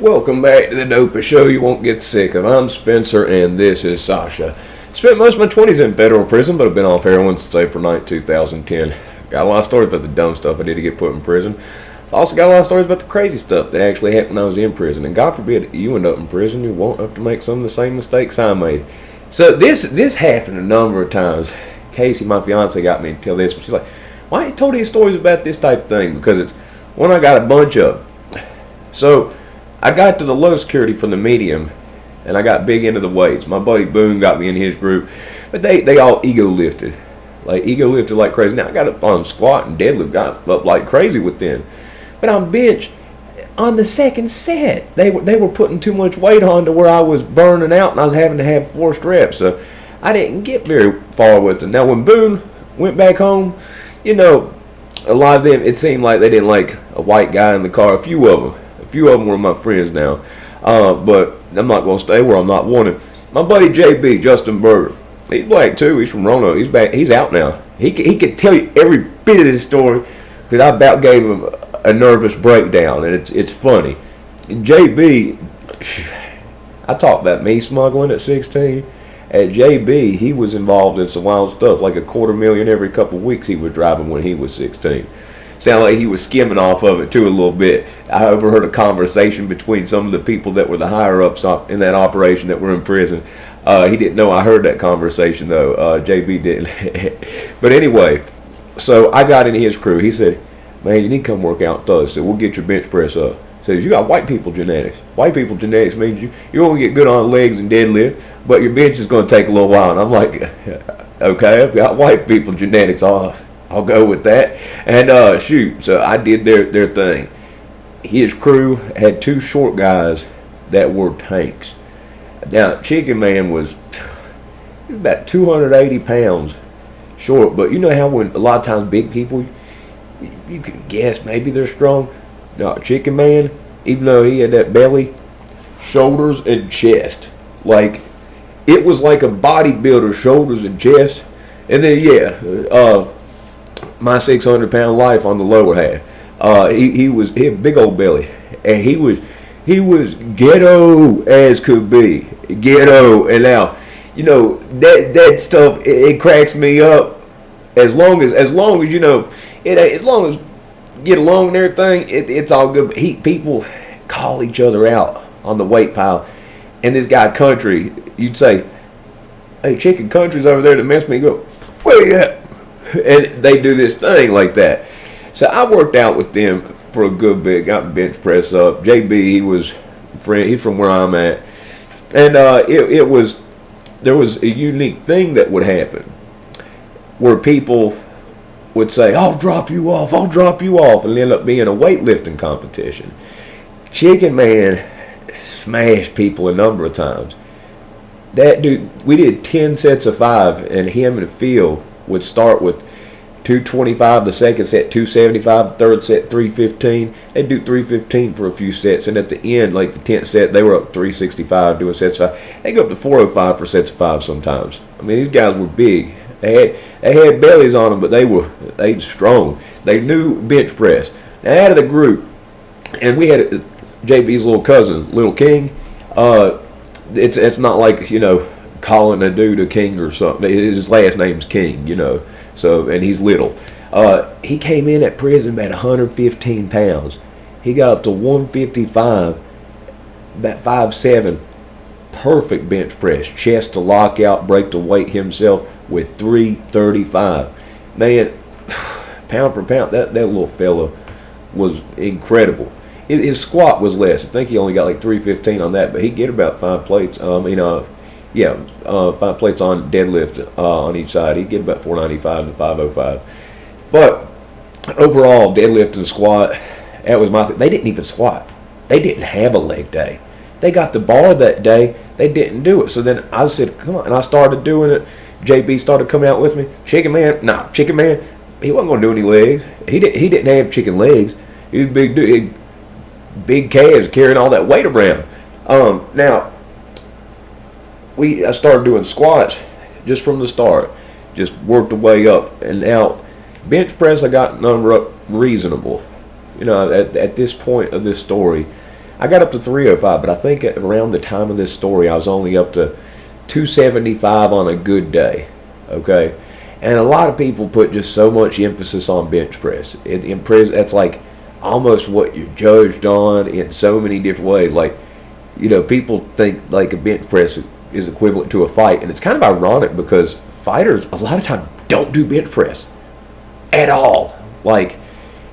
Welcome back to the dopest show you won't get sick of. I'm Spencer and this is Sasha. Spent most of my 20s in federal prison, but I've been off heroin since April 9, 2010. Got a lot of stories about the dumb stuff I did to get put in prison. I've also got a lot of stories about the crazy stuff that actually happened when I was in prison. And God forbid you end up in prison, you won't have to make some of the same mistakes I made. So this happened a number of times. Casey, my fiance, got me to tell this, but she's like, why ain't you told these stories about this type of thing? Because it's one I got a bunch of. So I got to the low security from the medium, and I got big into the weights. My buddy Boone got me in his group, but they all ego lifted like crazy. Now I got up on squat and deadlift, got up like crazy with them. But on bench, on the second set, they were putting too much weight on to where I was burning out, and I was having to have forced reps. So I didn't get very far with them. Now when Boone went back home, a lot of them, it seemed like they didn't like a white guy in the car. A few of them were my friends now, but I'm not going to stay where I'm not wanted. My buddy JB, Justin Berger, he's black too. He's from Roanoke. He's back. He's out now. He could tell you every bit of this story because I about gave him a nervous breakdown, and it's funny. JB, I talked about me smuggling at 16. At JB, he was involved in some wild stuff, like $250,000 every couple of weeks he was driving when he was 16. Sounded like he was skimming off of it too a little bit. I overheard a conversation between some of the people that were the higher ups in that operation that were in prison. He didn't know I heard that conversation though. JB didn't. But anyway, so I got into his crew. He said, "Man, you need to come work out with us. So we'll get your bench press up." Says you got white people genetics. White people genetics means you only get good on legs and deadlift, but your bench is going to take a little while. And I'm like, okay, I've got white people genetics off. I'll go with that. And shoot, so I did their thing. His crew had two short guys that were tanks. Now, Chicken Man was about 280 pounds short, but you know how when a lot of times big people, you can guess maybe they're strong. No, Chicken Man, even though he had that belly, shoulders and chest, like it was like a bodybuilder, shoulders and chest. And then my 600-pound life on the lower half. He had a big old belly, and he was ghetto as could be, ghetto. And now, that stuff it cracks me up. As long as as long as get along and everything, it's all good. But people call each other out on the weight pile, and this guy Country, you'd say, "Hey, Chicken Country's over there to mess me." Go, where you at? And they do this thing like that. So I worked out with them for a good bit, got bench press up. JB, he's from where I'm at. And there was a unique thing that would happen where people would say, I'll drop you off, and end up being a weightlifting competition. Chicken Man smashed people a number of times. That dude, we did 10 sets of 5, and him and Phil would start with 225, the second set 275, the third set 315. They'd do 315 for a few sets, and at the end, like the 10th set, they were up 365 doing sets of 5. They go up to 405 for sets of 5 sometimes. I mean, these guys were big. They had bellies on them, but they were strong. They knew bench press. Now out of the group, and we had JB's little cousin, Little King. It's not like calling a dude a king or something. His last name's King, So, and he's little. He came in at prison about 115 pounds. He got up to 155, about 5'7", perfect bench press, chest to lockout, break the weight himself with 335. Man, pound for pound, that little fella was incredible. His squat was less. I think he only got like 315 on that, but he'd get about 5 plates. 5 plates on deadlift on each side. He'd get about 495 to 505. But overall, deadlift and squat, that was my thing. They didn't even squat. They didn't have a leg day. They got the bar that day. They didn't do it. So then I said, come on. And I started doing it. JB started coming out with me. Chicken Man, he wasn't going to do any legs. He didn't have chicken legs. He was a big dude. Big calves carrying all that weight around. Now, I started doing squats just from the start. Just worked the way up. And now, bench press, I got number up reasonable. At this point of this story, I got up to 305, but I think around the time of this story, I was only up to 275 on a good day. Okay, and a lot of people put just so much emphasis on bench press. In prison, that's like almost what you're judged on in so many different ways. Like, people think like a bench press is equivalent to a fight, and it's kind of ironic because fighters a lot of times don't do bench press at all. Like,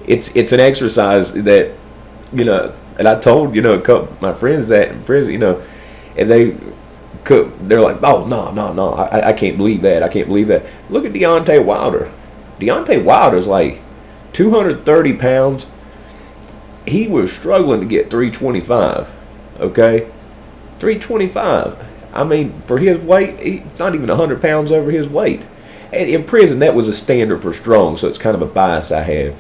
it's an exercise that, and I told, a couple of my friends that in prison, and they're like, oh, no, I can't believe that. I can't believe that. Look at Deontay Wilder. Deontay Wilder's like 230 pounds. He was struggling to get 325, okay? 325. I mean, for his weight, he's not even 100 pounds over his weight. And in prison, that was a standard for strong, so it's kind of a bias I have.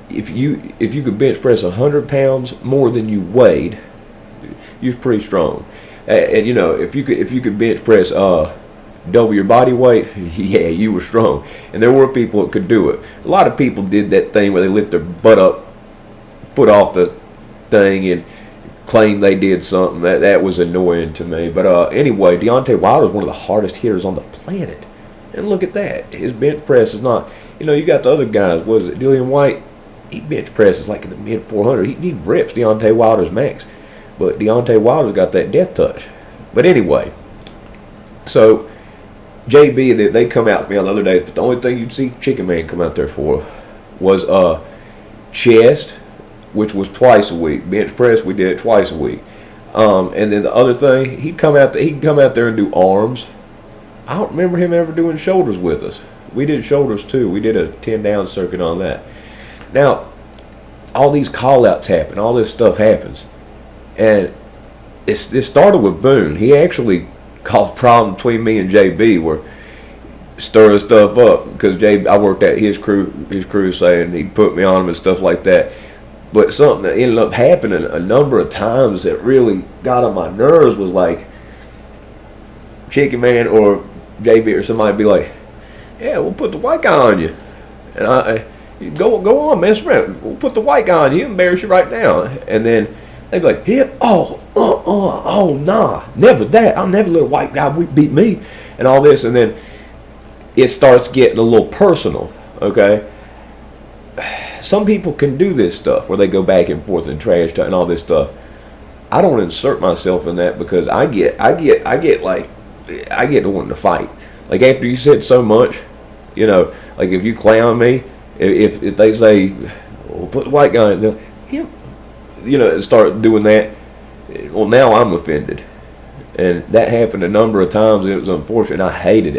If you could bench press 100 pounds more than you weighed, you're pretty strong. And if you could bench press double your body weight, yeah, you were strong. And there were people that could do it. A lot of people did that thing where they lift their butt up, foot off the thing, and claim they did something. That was annoying to me. But anyway, Deontay Wilder is one of the hardest hitters on the planet. And look at that. His bench press is not, you got the other guys. What is it, Dillian White? He bench presses like in the mid 400. He rips Deontay Wilder's max. But Deontay Wilder's got that death touch. But anyway, so JB, they come out to me on the other day, but the only thing you'd see Chicken Man come out there for was chest, which was twice a week. Bench press, we did it twice a week. And then the other thing, he'd come out there and do arms. I don't remember him ever doing shoulders with us. We did shoulders too. We did a 10 down circuit on that. Now, all these call-outs happen. All this stuff happens. And it started with Boone. He actually caused a problem between me and JB where stirring stuff up because I worked at his crew saying he'd put me on him and stuff like that. But something that ended up happening a number of times that really got on my nerves was like Chicken Man or JB or somebody be like, yeah, we'll put the white guy on you. And I go on, mess around. We'll put the white guy on you, embarrass you right now. And then they'd be like, yeah, nah, never that. I'll never let a white guy beat me and all this. And then it starts getting a little personal, okay? Some people can do this stuff where they go back and forth and trash talk and all this stuff. I don't insert myself in that because I get to wanting to fight. Like after you said so much, like if you clown me, if they say, well, put the white guy in, start doing that, well, now I'm offended. And that happened a number of times, and it was unfortunate. I hated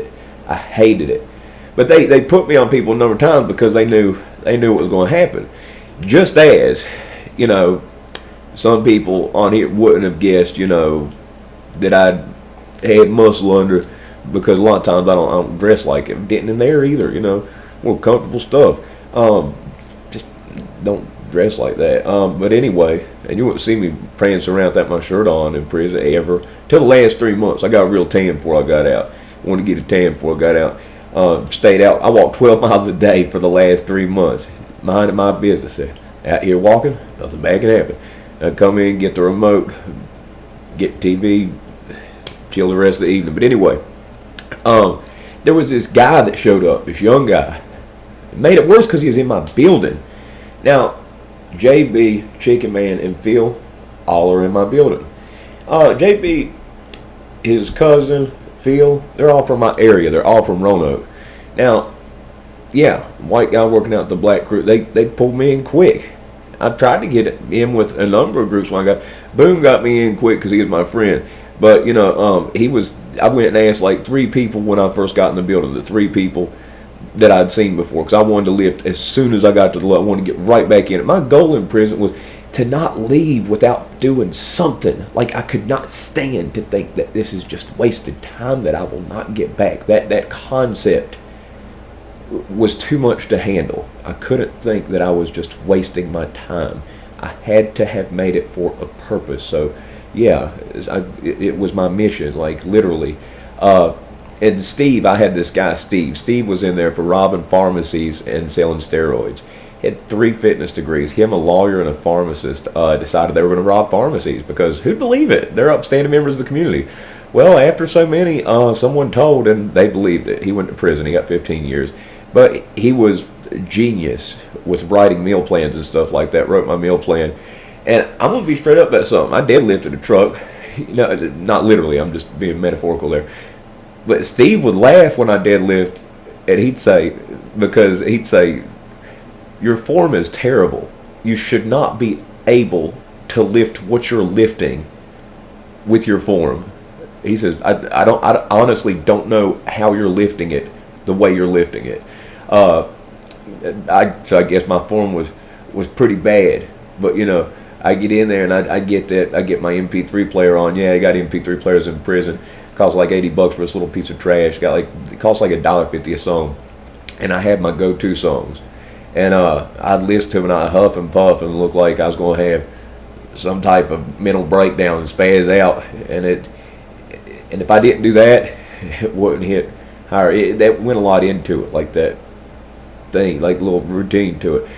it. But they put me on people a number of times because they knew what was going to happen. Just as, some people on here wouldn't have guessed, that I had muscle under, because a lot of times I don't dress like it. Didn't in there either, more comfortable stuff. Just don't dress like that. But anyway, and you wouldn't see me prancing around without my shirt on in prison ever. Till the last 3 months. I got a real tan before I got out. Wanted to get a tan before I got out. Stayed out. I walked 12 miles a day for the last 3 months. Minding my business. Out here walking, nothing bad can happen. I'd come in, get the remote, get TV, chill the rest of the evening. But anyway, there was this guy that showed up, this young guy. It made it worse because he was in my building. Now, JB, Chicken Man, and Phil all are in my building. JB, his cousin, Phil, they're all from my area. They're all from Roanoke. Now, yeah, white guy working out the black crew, they pulled me in quick. I've tried to get in with a number of groups when I got. Boone got me in quick because he was my friend. But, I went and asked like 3 people when I first got in the building, the 3 people that I'd seen before, because I wanted to lift as soon as I got to the level. I wanted to get right back in it. My goal in prison was to not leave without doing something. Like, I could not stand to think that this is just wasted time that I will not get back. That concept was too much to handle. I couldn't think that I was just wasting my time. I had to have made it for a purpose. So, yeah, it was my mission, like literally. And Steve, I had this guy, Steve. Steve was in there for robbing pharmacies and selling steroids. He had 3 fitness degrees. Him, a lawyer, and a pharmacist decided they were going to rob pharmacies because who'd believe it? They're upstanding members of the community. Well, after so many, someone told, and they believed it. He went to prison. He got 15 years. But he was a genius with writing meal plans and stuff like that. Wrote my meal plan. And I'm going to be straight up about something. I deadlifted a truck. No, not literally. I'm just being metaphorical there. But Steve would laugh when I deadlift, and he'd say, your form is terrible. You should not be able to lift what you're lifting with your form. He says, I honestly don't know how you're lifting it the way you're lifting it. So I guess my form was pretty bad. But, I get in there and I get that. I get my MP3 player on. Yeah, I got MP3 players in prison. It costs like $80 for this little piece of trash. It costs like $1.50 a song. And I had my go-to songs. And I'd listen to them and I'd huff and puff and look like I was going to have some type of mental breakdown and spaz out. And if I didn't do that, it wouldn't hit higher. That went a lot into it, like that thing, like a little routine to it.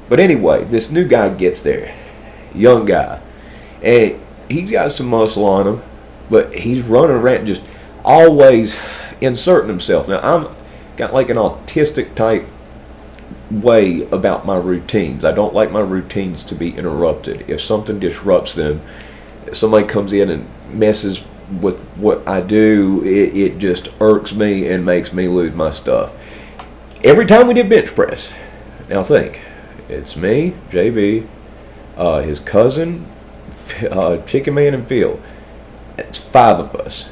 But anyway, this new guy gets there, young guy, and he's got some muscle on him, but he's running around just always inserting himself. Now, I'm got like an autistic type way about my routines. I don't like my routines to be interrupted. If something disrupts them, if somebody comes in and messes with what I do, it just irks me and makes me lose my stuff. Every time we did bench press, now think, it's me, JB, his cousin, Chicken Man, and Phil. It's 5 of us.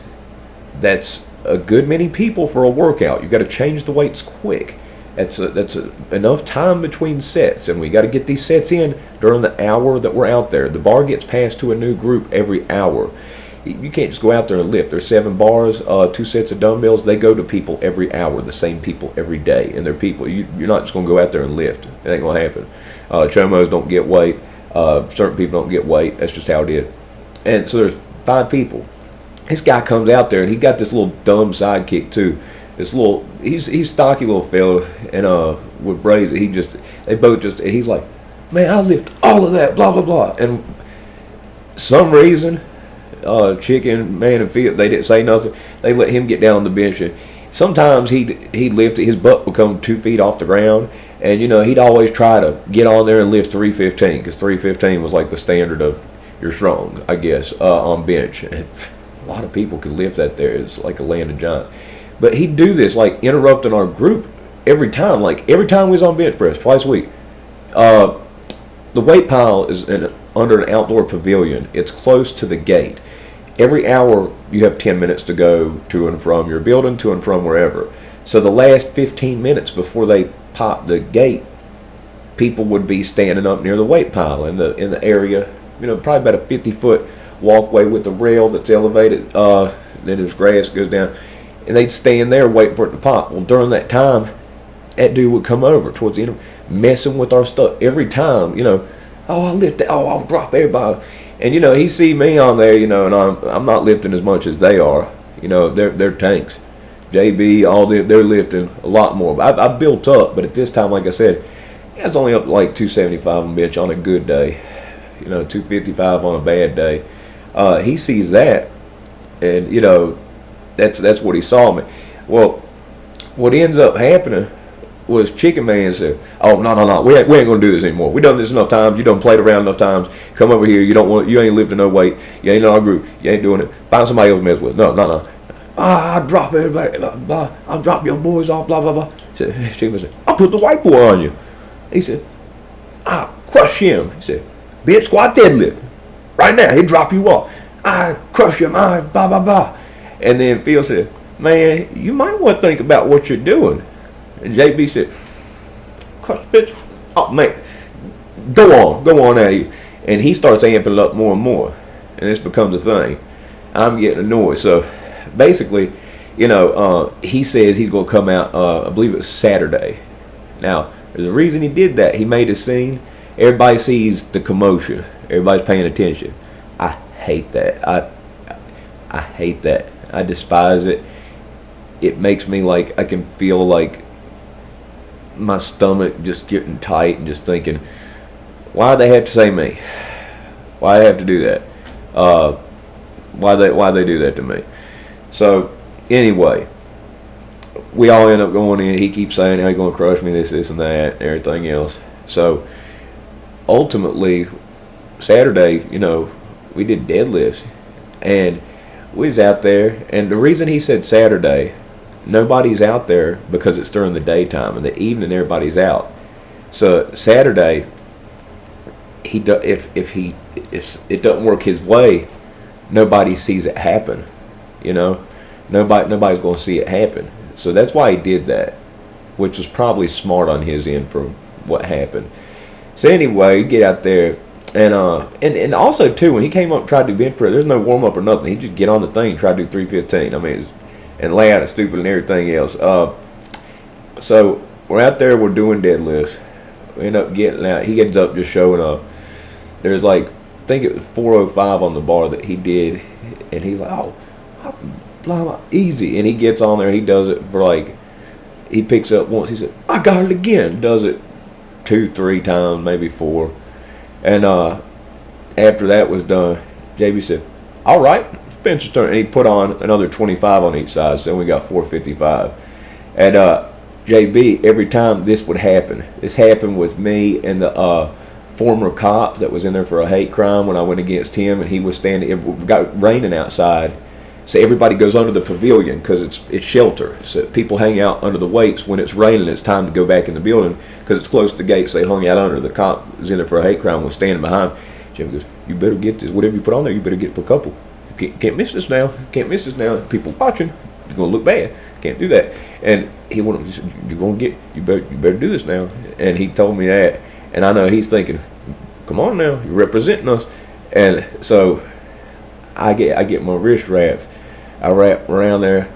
That's a good many people for a workout. You've got to change the weights quick. That's enough time between sets, and we got to get these sets in during the hour that we're out there. The bar gets passed to a new group every hour. You can't just go out there and lift. There's 7 bars, 2 sets of dumbbells. They go to people every hour, the same people every day. And they're people, you're not just going to go out there and lift. It ain't going to happen. Chomos don't get weight. Certain people don't get weight. That's just how it is. And so there's 5 people. This guy comes out there, and he got this little dumb sidekick, too. He's stocky little fella, and with braids, he's like, man, I lift all of that, blah, blah, blah. And some reason, Chicken Man and Phil, they didn't say nothing. They let him get down on the bench, and sometimes he'd lift it, his butt would come 2 feet off the ground, and he'd always try to get on there and lift 315, because 315 was like the standard of you're strong, I guess, on bench. And a lot of people could lift that there. It's like a land of giants. But he'd do this, like interrupting our group every time. Like every time we was on bench press, twice a week. The weight pile is under an outdoor pavilion. It's close to the gate. Every hour you have 10 minutes to go to and from your building, to and from wherever. So the last 15 minutes before they pop the gate, people would be standing up near the weight pile in the area. Probably about a 50-foot walkway with a rail that's elevated. Then there's grass that goes down. And they'd stand there waiting for it to pop. Well, during that time, that dude would come over towards the end, messing with our stuff every time. I'll lift that. Oh, I'll drop everybody. And he see me on there, and I'm not lifting as much as they are. They're tanks. JB, they're lifting a lot more. I built up, but at this time, like I said, I was only up like 275 on bench on a good day. 255 on a bad day. He sees that, and that's what he saw me. Well, what ends up happening was Chicken Man said, "Oh no, we ain't gonna do this anymore. We done this enough times. You done played around enough times. Come over here. You ain't lifting no weight. You ain't in our group. You ain't doing it. Find somebody else to mess with. No. I'll drop everybody. Blah. I'll drop your boys off. Blah blah blah." Chicken Man said, "I'll put the white boy on you." He said, "I'll crush him." He said, "Bench squat deadlift right now. He'll drop you off. I crush him. I blah blah blah." And then Phil said, "Man, you might want to think about what you're doing." And JB said, "Crush, bitch. Oh, man. Go on out of here." And he starts amping it up more and more. And this becomes a thing. I'm getting annoyed. So, basically, he says he's going to come out, I believe it was Saturday. Now, there's a reason he did that. He made a scene. Everybody sees the commotion. Everybody's paying attention. I hate that. I hate that. I despise it. It makes me like I can feel like my stomach just getting tight and just thinking, why they have to say me? Why they have to do that? Why they do that to me? So anyway, we all end up going in. He keeps saying how he's going to crush me, this and that, and everything else. So ultimately, Saturday, we did deadlifts, and we was out there. And the reason he said Saturday, nobody's out there because it's during the daytime. In the evening, everybody's out. So Saturday, if it doesn't work his way, nobody sees it happen. Nobody's going to see it happen. So that's why he did that, which was probably smart on his end for what happened. So anyway, you get out there, and also too, when he came up and tried to do bench press, there's no warm up or nothing. He just get on the thing, try to do 315. I mean, and lay out it stupid and everything else. So we're out there, we're doing deadlifts. We end up getting out. He ends up just showing up. There's like, I think it was 405 on the bar that he did, and he's like, oh, blah, blah, easy. And he gets on there, he does it for like, he picks up once, he said, I got it again. Does it 2-3 times, maybe 4. And after that was done, JB said, all right, Spencer's turn. And he put on another 25 on each side, so we got 455. And JB, every time this would happen, this happened with me and the former cop that was in there for a hate crime when I went against him, and he was standing, it got raining outside, so everybody goes under the pavilion because it's shelter, so people hang out under the weights. When it's raining, it's time to go back in the building because it's close to the gates. They hung out under. The cop was in there for a hate crime, was standing behind. Jim goes, you better get this, whatever you put on there, you better get it for a couple. You can't miss this now. Can't miss this now. People watching, you're gonna look bad. Can't do that. And he said, you're gonna get, you better do this now. And he told me that. And I know he's thinking, come on now, you're representing us. And so I get my wrist wrapped. I wrap around there,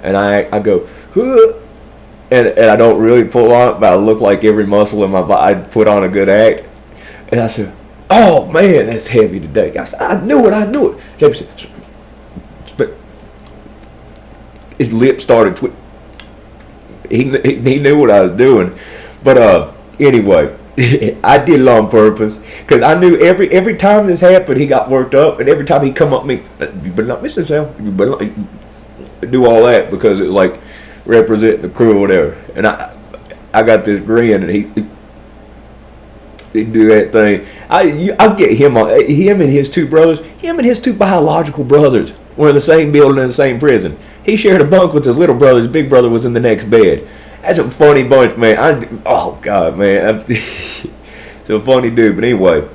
and I go, huh, and I don't really pull on it, but I look like every muscle in my body, I put on a good act. And I said, oh man, that's heavy today. I said, I knew it. Jamie said, his lips started twitching. He knew what I was doing. But anyway, I did it on purpose because I knew every time this happened, he got worked up, and every time he come up to me, you better not miss this now. You better not do all that, because it was like representing the crew or whatever. And I got this grin, and he do that thing. I get him and his two brothers. Him and his two biological brothers were in the same building in the same prison. He shared a bunk with his little brother. His big brother was in the next bed. That's a funny bunch, man. Oh God, man. So a funny dude. But anyway,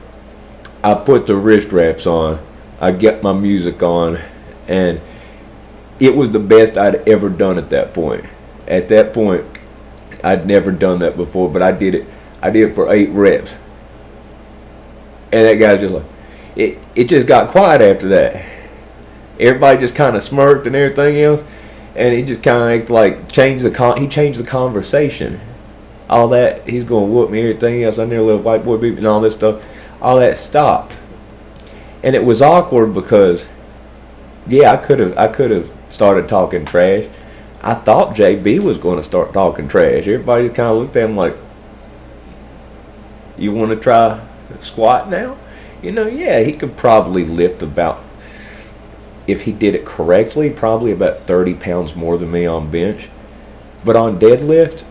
I put the wrist wraps on. I get my music on, and it was the best I'd ever done at that point. At that point, I'd never done that before, but I did it. I did it for 8 reps, and that guy just like it just got quiet after that. Everybody just kind of smirked and everything else. And he just kind of like changed the conversation. All that, he's going to whoop me, everything else. I knew a little white boy beat me and all this stuff. All that stopped. And it was awkward because, yeah, I could have started talking trash. I thought JB was going to start talking trash. Everybody just kind of looked at him like, you want to try squat now? Yeah, he could probably lift about, if he did it correctly, probably about 30 pounds more than me on bench. But on deadlift,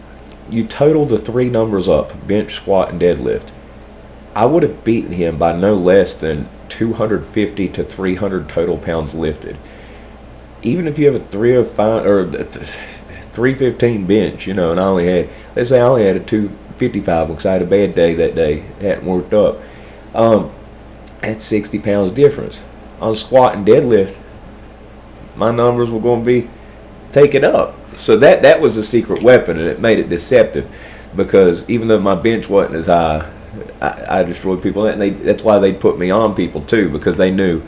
you total the 3 numbers up, bench, squat, and deadlift. I would have beaten him by no less than 250 to 300 total pounds lifted. Even if you have a 305 or 315 bench, and let's say I only had a 255 because I had a bad day that day, it hadn't worked up. That's 60 pounds difference. On squat and deadlift, my numbers were going to be taken up. So that was a secret weapon, and it made it deceptive, because even though my bench wasn't as high, I destroyed people. And that's why they put me on people too, because they knew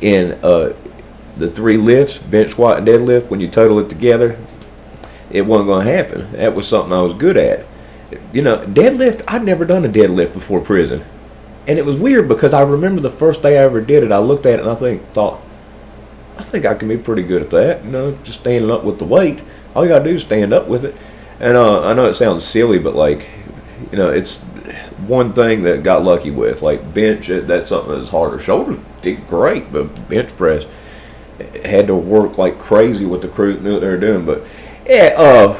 in the 3 lifts, bench, squat, and deadlift, when you total it together, it wasn't going to happen. That was something I was good at. Deadlift, I'd never done a deadlift before prison. And it was weird because I remember the first day I ever did it, I looked at it and I think I can be pretty good at that. Just standing up with the weight. All you got to do is stand up with it. And I know it sounds silly, but like, it's one thing that got lucky with. Like bench, that's something that's harder. Shoulders did great, but bench press had to work like crazy with the crew that knew what they were doing. But yeah,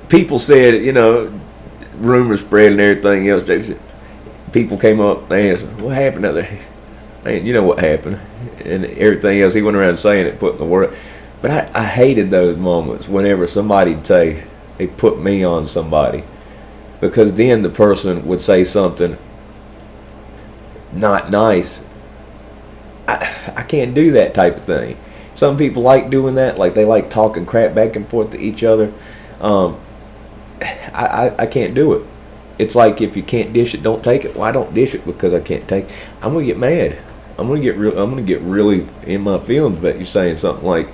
people said, rumors spread and everything else. People came up and asked, what happened out there? Man, you know what happened. And everything else, he went around saying it, putting the word. But I hated those moments whenever somebody'd say they put me on somebody. Because then the person would say something not nice. I can't do that type of thing. Some people like doing that, like they like talking crap back and forth to each other. I can't do it. It's like if you can't dish it, don't take it. Well, I don't dish it because I can't take. I'm gonna get mad. I'm gonna get really in my feelings about you saying something like,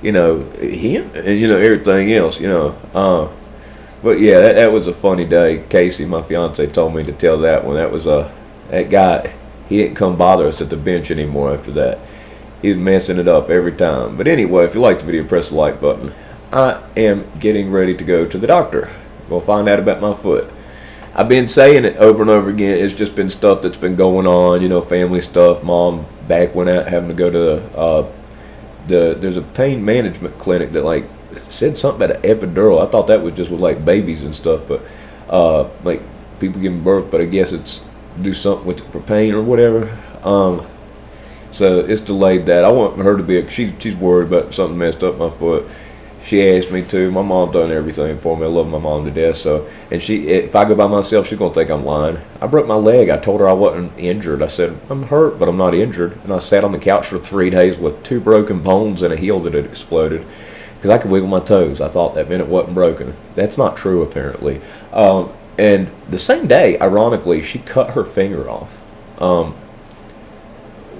him and everything else. But yeah, that was a funny day. Casey, my fiance, told me to tell that one. That was that guy. He didn't come bother us at the bench anymore after that. He was messing it up every time. But anyway, if you liked the video, press the like button. I am getting ready to go to the doctor. We'll find out about my foot. I've been saying it over and over again. It's just been stuff that's been going on, family stuff. Mom back went out having to go to there's a pain management clinic that like said something about an epidural. I thought that was just with like babies and stuff, but like people giving birth. But I guess it's do something with it for pain or whatever. So it's delayed that. I want her to be. She's worried about something messed up my foot. She asked me to. My mom done everything for me. I love my mom to death. So, and if I go by myself, she's gonna think I'm lying. I broke my leg. I told her I wasn't injured. I said I'm hurt, but I'm not injured. And I sat on the couch for 3 days with 2 broken bones and a heel that had exploded because I could wiggle my toes. I thought that meant it wasn't broken. That's not true apparently. And the same day, ironically, she cut her finger off.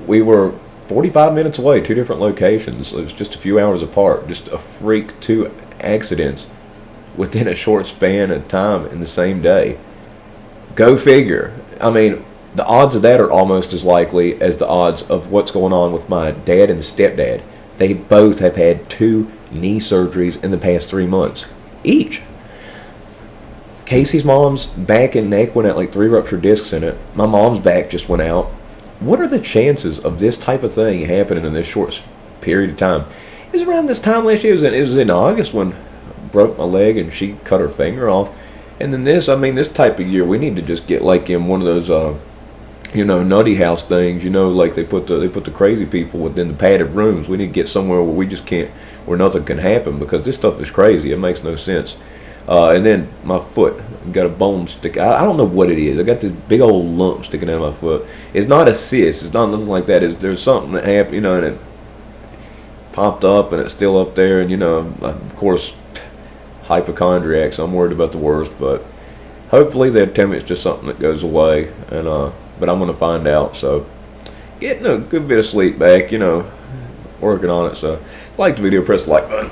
We were 45 minutes away, 2 different locations. It was just a few hours apart. Just a freak, 2 accidents within a short span of time in the same day. Go figure. I mean, the odds of that are almost as likely as the odds of what's going on with my dad and stepdad. They both have had 2 knee surgeries in the past 3 months each. Casey's mom's back and neck went out like 3 ruptured discs in it. My mom's back just went out. What are the chances of this type of thing happening in this short period of time? It was around this time last year. It was in August when I broke my leg and she cut her finger off. And then this type of year, we need to just get like in one of those, nutty house things. Like they put the crazy people within the padded rooms. We need to get somewhere where we just can't, where nothing can happen because this stuff is crazy. It makes no sense. And then my foot, got a bone stick. I don't know what it is. I got this big old lump sticking out of my foot. It's not a cyst. It's not nothing like that. There's something that happened, and it popped up, and it's still up there. And of course, hypochondriac. So I'm worried about the worst. But hopefully they'll tell me it's just something that goes away. And but I'm gonna find out. So getting a good bit of sleep back. Working on it. So if you like the video, press the like button.